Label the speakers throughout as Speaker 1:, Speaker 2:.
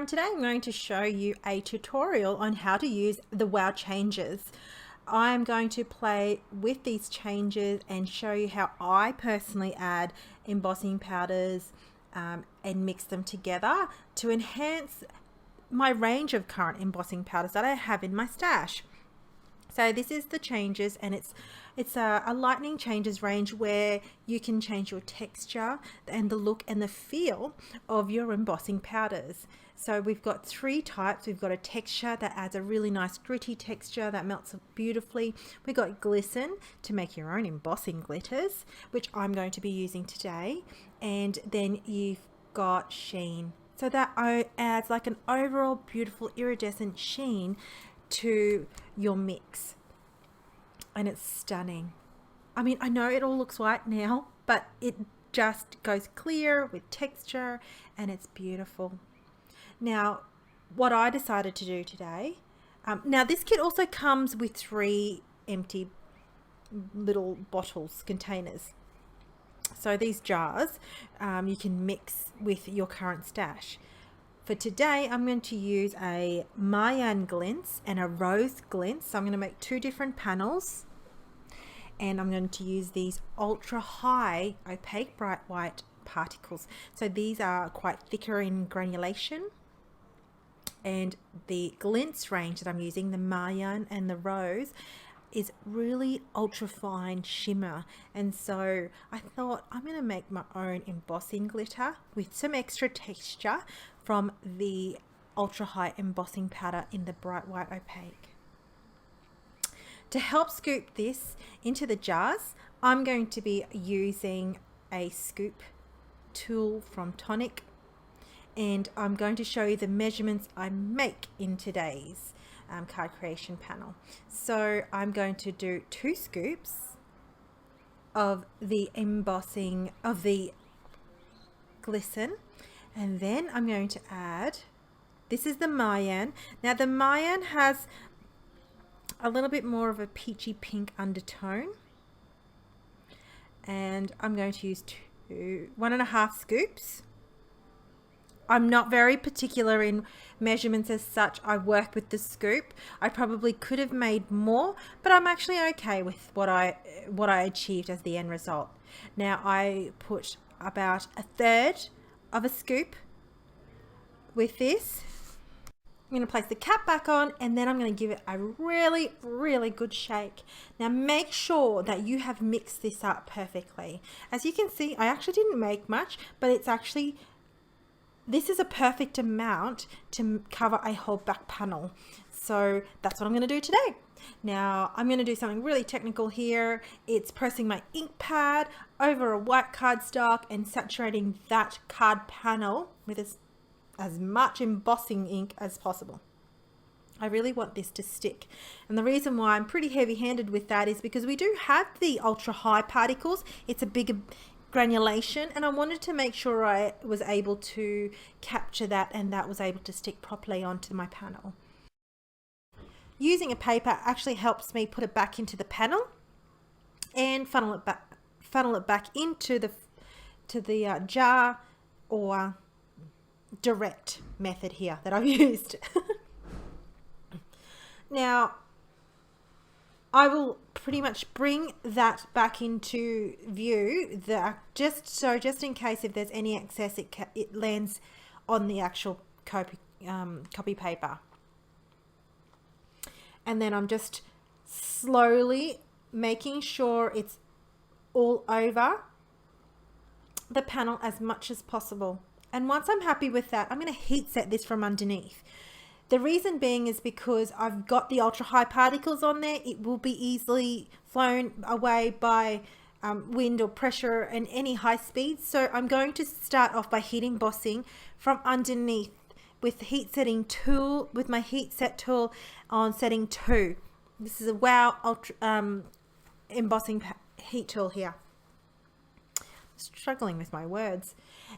Speaker 1: today I'm going to show you a tutorial on how to use the wow changes. I'm going to play with these changes and show you how I personally add embossing powders and mix them together to enhance my range of current embossing powders that I have in my stash. So this is the changes, and it's a lightning changes range where you can change your texture and the look and the feel of your embossing powders. So we've got three types. We've got a texture that adds a really nice gritty texture that melts beautifully. We've got glisten to make your own embossing glitters, which I'm going to be using today. And then you've got sheen. So that adds like an overall beautiful iridescent sheen to your mix, and it's stunning. I mean, I know it all looks white now, but it just goes clear with texture and it's beautiful. Now, what I decided to do today, now this kit also comes with 3 empty little bottles, containers. So these jars you can mix with your current stash. For today, I'm going to use a Mayan glints and a rose glints. So I'm going to make 2 different panels, and I'm going to use these ultra high opaque bright white particles. So these are quite thicker in granulation, and the glints range that I'm using, the Mayan and the rose, is really ultra fine shimmer. And so I thought I'm going to make my own embossing glitter with some extra texture from the ultra high embossing powder in the bright white opaque. To help scoop this into the jars, I'm going to be using a scoop tool from Tonic, and I'm going to show you the measurements I make in today's card creation panel. So I'm going to do 2 scoops of the embossing of the glisten, and then I'm going to add, this is the Mayan. Now the Mayan has a little bit more of a peachy pink undertone, and I'm going to use 1.5 scoops. I'm not very particular in measurements as such. I work with the scoop. I probably could have made more, but I'm actually okay with what I achieved as the end result. Now I put about 1/3 of a scoop with this. I'm going to place the cap back on, and then I'm going to give it a really, really good shake. Now make sure that you have mixed this up perfectly. As you can see, I actually didn't make much, but it's actually, this is a perfect amount to cover a whole back panel. So that's what I'm going to do today. Now I'm going to do something really technical here. It's pressing my ink pad over a white cardstock and saturating that card panel with as much embossing ink as possible. I really want this to stick. And the reason why I'm pretty heavy-handed with that is because we do have the ultra high particles. It's a bigger granulation, and I wanted to make sure I was able to capture that and that was able to stick properly onto my panel. Using a paper actually helps me put it back into the panel and funnel it back into the jar, or direct method here that I've used. Now I will pretty much bring that back into view, just in case if there's any excess, it lands on the actual copy paper. And then I'm just slowly making sure it's all over the panel as much as possible. And once I'm happy with that, I'm going to heat set this from underneath. The reason being is because I've got the ultra high particles on there. It will be easily flown away by wind or pressure and any high speed. So I'm going to start off by heat embossing from underneath with the heat setting tool, with my heat set tool on setting 2. This is a wow ultra embossing heat tool here. Struggling with my words.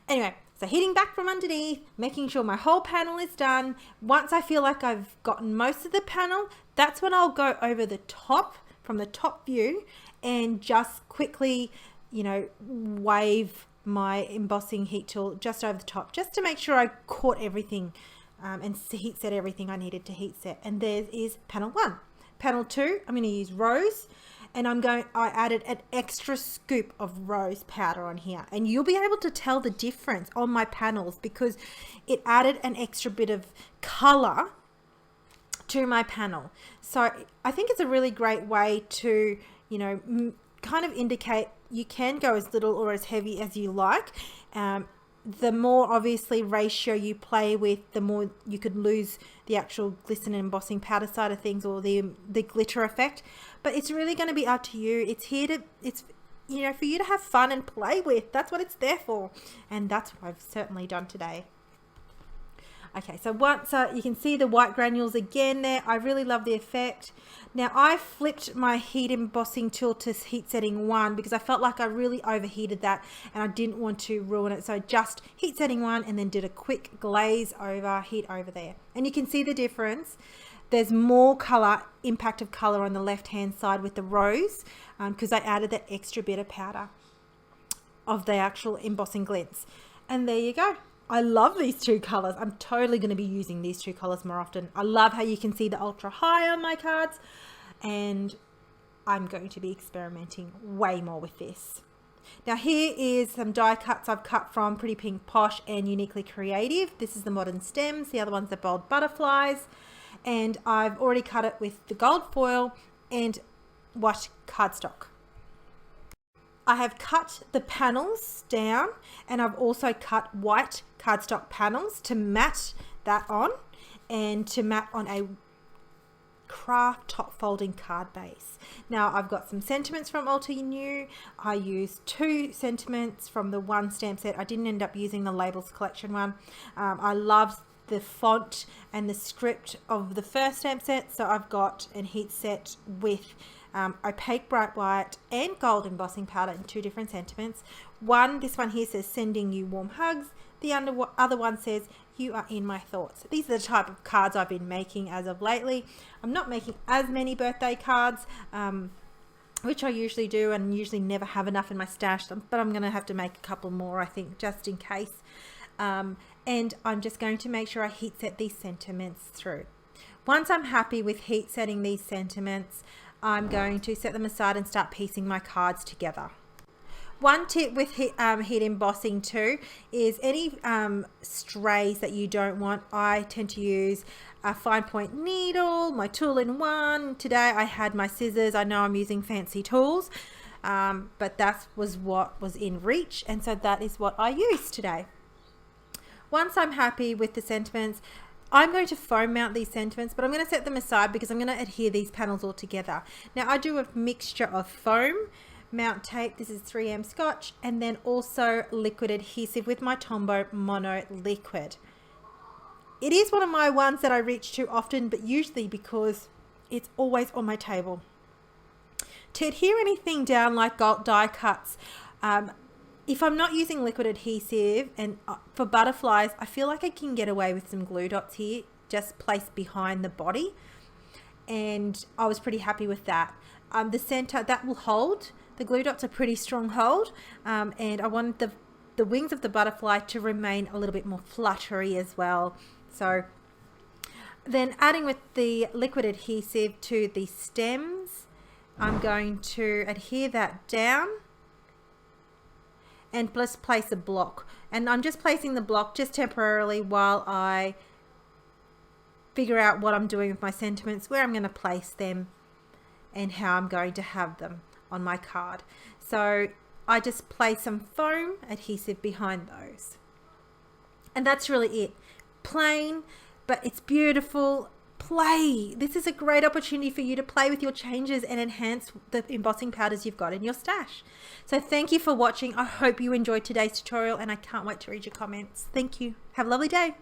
Speaker 1: Anyway, so heating back from underneath, making sure my whole panel is done. Once I feel like I've gotten most of the panel, that's when I'll go over the top, from the top view, and just quickly, wave my embossing heat tool just over the top, just to make sure I caught everything and heat set everything I needed to heat set. And there is panel 1. Panel 2, I'm going to use rose, and I added an extra scoop of rose powder on here, and you'll be able to tell the difference on my panels because it added an extra bit of color to my panel. So I think it's a really great way to, you know, kind of indicate you can go as little or as heavy as you like. The more obviously ratio you play with, the more you could lose the actual glisten and embossing powder side of things, or the glitter effect. But it's really going to be up to you. It's here to, you know, for you to have fun and play with. That's what it's there for, and that's what I've certainly done today. Okay, so once you can see the white granules again there. I really love the effect. Now I flipped my heat embossing tool to heat setting 1 because I felt like I really overheated that and I didn't want to ruin it. So just heat setting 1 and then did a quick glaze over, heat over there. And you can see the difference. There's more color, impact of color on the left hand side with the rose because I added that extra bit of powder of the actual embossing glints. And there you go. I love these 2 colors. I'm totally going to be using these 2 colors more often. I love how you can see the ultra high on my cards, and I'm going to be experimenting way more with this. Now here is some die cuts I've cut from Pretty Pink Posh and Uniquely Creative. This is the modern stems. The other one's the bold butterflies, and I've already cut it with the gold foil and white cardstock. I have cut the panels down, and I've also cut white cardstock panels to mat that on, and to mat on a craft top folding card base. Now I've got some sentiments from Alter New. I used 2 sentiments from the 1 stamp set. I didn't end up using the Labels Collection one. I loved the font and the script of the first stamp set, so I've got an heat set with opaque bright white and gold embossing powder in 2 different sentiments. This one here says sending you warm hugs. The other one says you are in my thoughts. These are the type of cards I've been making as of lately. I'm not making as many birthday cards, which I usually do, and usually never have enough in my stash, but I'm going to have to make a couple more, I think, just in case. And I'm just going to make sure I heat set these sentiments through. Once I'm happy with heat setting these sentiments, I'm going to set them aside and start piecing my cards together. One tip with heat embossing too is any strays that you don't want. I tend to use a fine point needle, my tool-in-one. Today I had my scissors. I know I'm using fancy tools, but that was what was in reach, and so that is what I used today. Once I'm happy with the sentiments, I'm going to foam mount these sentiments, but I'm going to set them aside because I'm going to adhere these panels all together. Now I do a mixture of foam, mount tape, this is 3M Scotch, and then also liquid adhesive with my Tombow Mono Liquid. It is one of my ones that I reach to often, but usually because it's always on my table. To adhere anything down like die cuts, if I'm not using liquid adhesive, and for butterflies, I feel like I can get away with some glue dots here, just placed behind the body. And I was pretty happy with that. The center, that will hold. The glue dots are pretty strong hold. And I wanted the wings of the butterfly to remain a little bit more fluttery as well. So then adding with the liquid adhesive to the stems, I'm going to adhere that down and just place a block. And I'm just placing the block just temporarily while I figure out what I'm doing with my sentiments, where I'm going to place them, and how I'm going to have them on my card. So I just place some foam adhesive behind those. And that's really it. Plain, but it's beautiful. Play. This is a great opportunity for you to play with your changes and enhance the embossing powders you've got in your stash. So thank you for watching. I hope you enjoyed today's tutorial, and I can't wait to read your comments. Thank you. Have a lovely day.